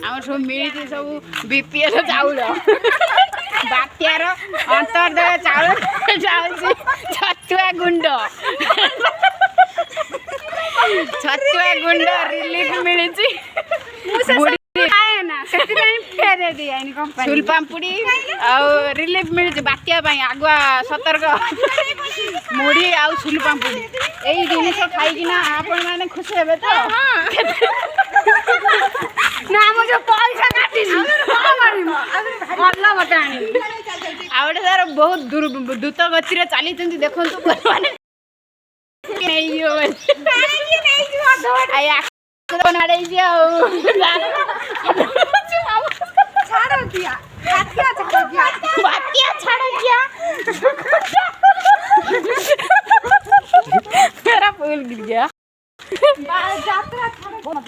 आम सब मिली सब बीपीएल चाउल बात्यार अंतर्दय चाउल जाऊँगी छतुआ गुंड छतुआ गुंड रिलीफ मिली सुल पाम्पुड़ी रिलीफ मिली बात्या आगुआ सतर्क मुड़ी आउ सुल पाम्पुड़ी यही जिन खाईकिना आपण मैंने खुशी हे तो ना मुझे पैसा काटी आउटे सर बहुत द्रुत गति चली देखो मेरा फूल गिर गया।